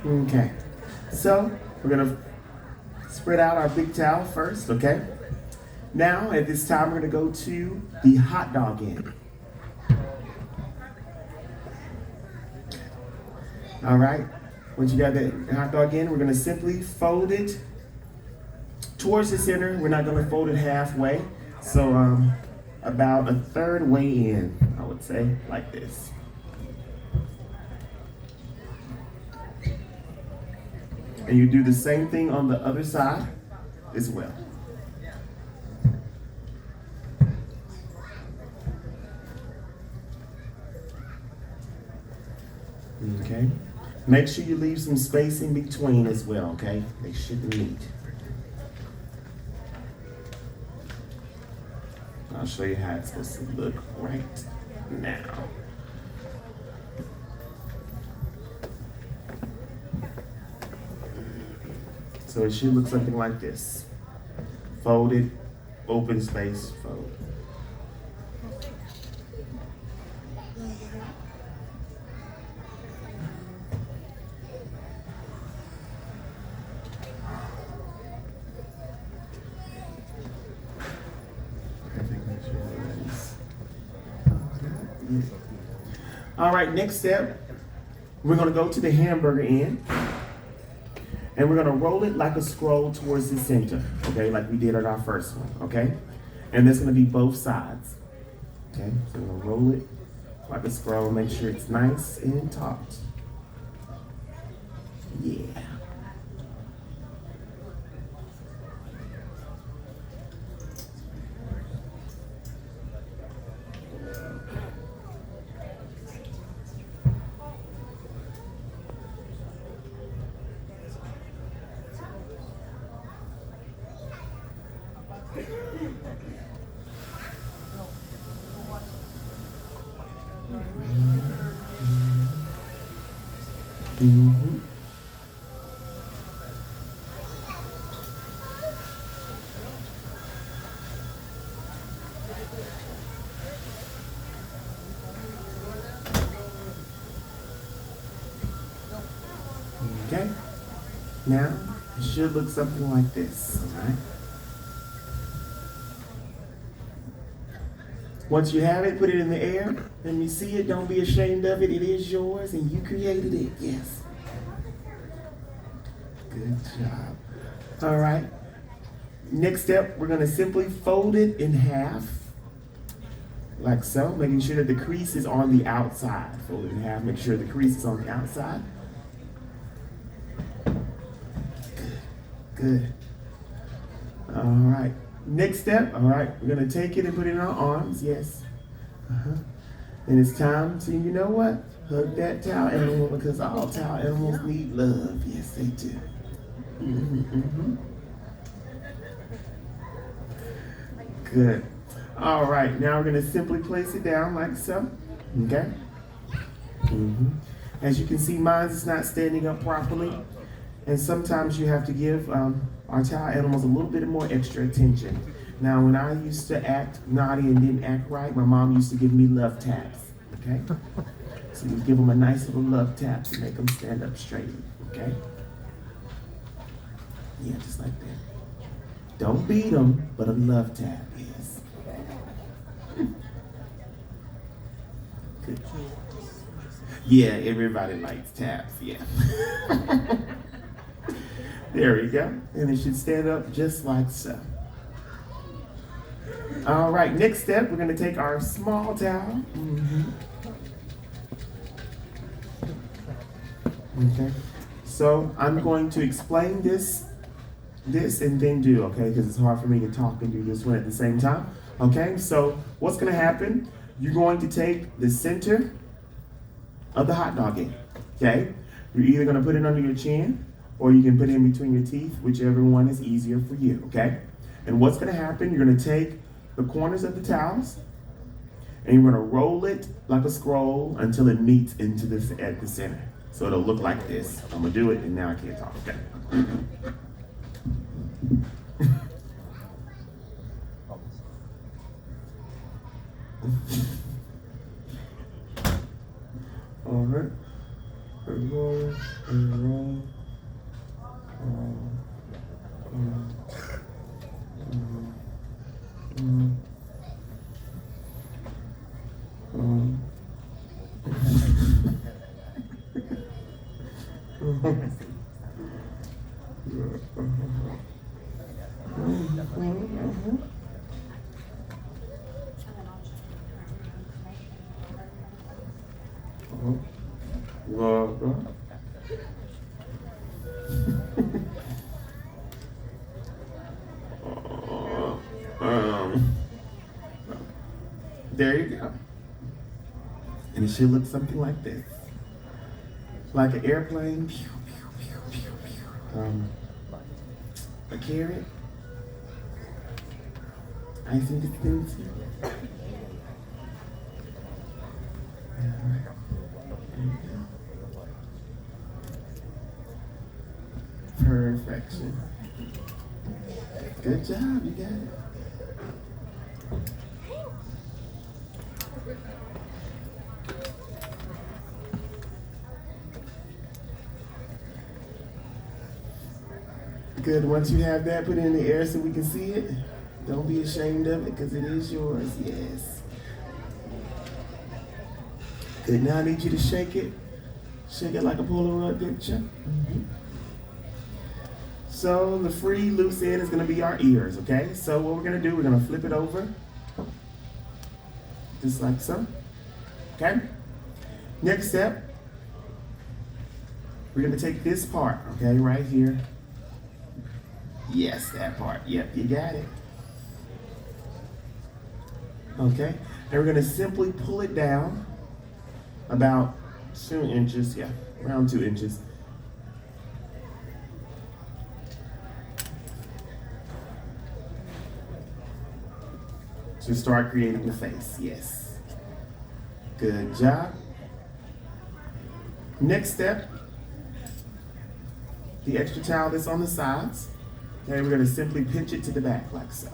Okay. So we're gonna spread out our big towel first, okay? Now at this time we're gonna go to the hot dog end. All right. Once you got that hot dog in, we're gonna simply fold it towards the center. We're not gonna fold it halfway. So about a third way in, I would say, like this. And you do the same thing on the other side as well. Okay. Make sure you leave some space in between as well, okay? They shouldn't meet. I'll show you how it's supposed to look right now. So it should look something like this. Folded, open space, fold. All right, next step, we're gonna go to the hamburger end and we're gonna roll it like a scroll towards the center, okay, like we did on our first one, okay? And that's gonna be both sides, okay? So we're gonna roll it like a scroll, make sure it's nice and taut. Yeah. Mm-hmm. Okay. Now it should look something like this, all right? Once you have it, put it in the air. Let me see it. Don't be ashamed of it. It is yours and you created it. Yes. Good job. All right. Next step, we're going to simply fold it in half, like so, making sure that the crease is on the outside. Fold it in half, make sure the crease is on the outside. Good. All right. Next step, all right, we're going to take it and put it in our arms, yes. And it's time to, you know what? Hug that towel animal because all towel animals need love. Yes, they do. Good. All right, now we're going to simply place it down like so, okay? As you can see, mine is not standing up properly. And sometimes you have to give our towel animals a little bit more extra attention. Now, when I used to act naughty and didn't act right, my mom used to give me love taps, okay? So you give them a nice little love tap to make them stand up straight, okay? Yeah, just like that. Don't beat them, but a love tap, yes. Good. Yeah, everybody likes taps, yeah. There we go. And it should stand up just like so. All right, next step, we're going to take our small towel. Okay. So I'm going to explain this and then do, okay? Because it's hard for me to talk and do this one at the same time. Okay, so what's going to happen? You're going to take the center of the hot dog in, okay? You're either going to put it under your chin or you can put it in between your teeth, whichever one is easier for you, okay? And what's gonna happen, you're gonna take the corners of the towels and you're gonna roll it like a scroll until it meets into at the center. So it'll look like this. I'm gonna do it and now I can't talk, okay? All right. and roll, and roll. There you go. And it should look something like this. Like an airplane. A carrot. Icing dispenser. Perfection. Good job, you got it. Good. Once you have that, put it in the air so we can see it. Don't be ashamed of it because it is yours. Yes. Good. Now I need you to shake it. Shake it like a Polaroid picture. Mm-hmm. So the free loose end is going to be our ears, okay? So what we're going to do, we're going to flip it over. Just like so. Okay? Next step, we're going to take this part, okay, right here. Yes, that part. Yep, you got it. Okay? And we're going to simply pull it down about 2 inches. Yeah, around 2 inches. To start creating the face. Yes. Good job. Next step, the extra towel that's on the sides. Okay, we're going to simply pinch it to the back like so.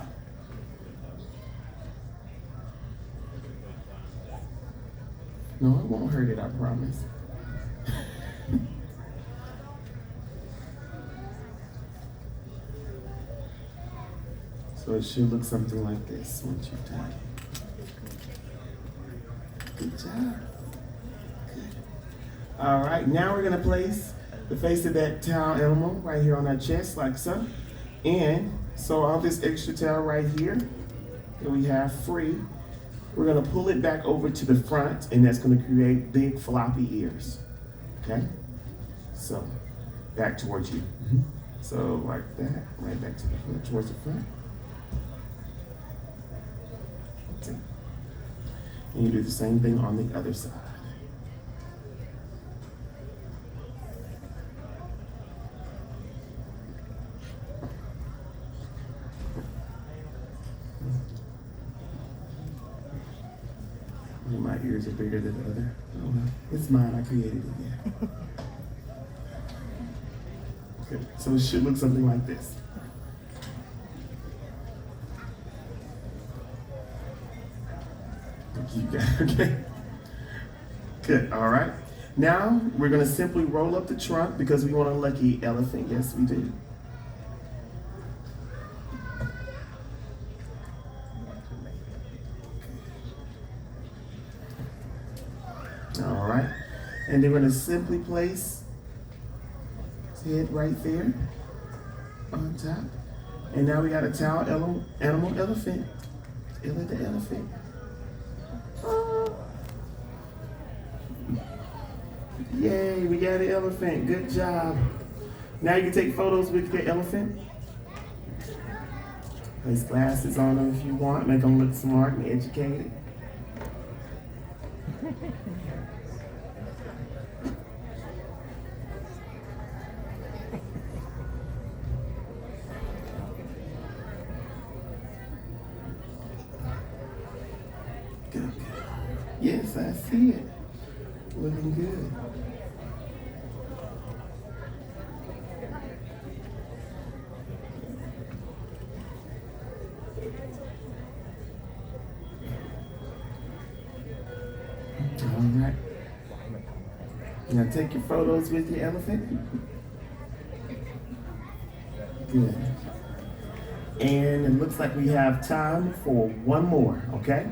No, it won't hurt it, I promise. So it should look something like this once you've done it. Good job. Good. All right, now we're going to place the face of that towel animal right here on our chest like so. And so all this extra towel right here that we have free, we're going to pull it back over to the front, and that's going to create big floppy ears. Okay? So back towards you. Mm-hmm. So like that, right back to the front, towards the front. Okay. And you do the same thing on the other side. My ears are bigger than the other. Oh well, it's mine. I created it. Yeah. Okay, so it should look something like this. You got it, okay? Good. All right. Now we're gonna simply roll up the trunk because we want a lucky elephant. Yes, we do. All right, and then we're going to simply place his head right there on top. And now we got a towel animal elephant. Ella the elephant. Yay, we got an elephant. Good job. Now you can take photos with your elephant. Place glasses on them if you want. Make them look smart and educated. Good. Yes, I see it. Looking good. All right. Now take your photos with your elephant. Good. And it looks like we have time for one more, okay?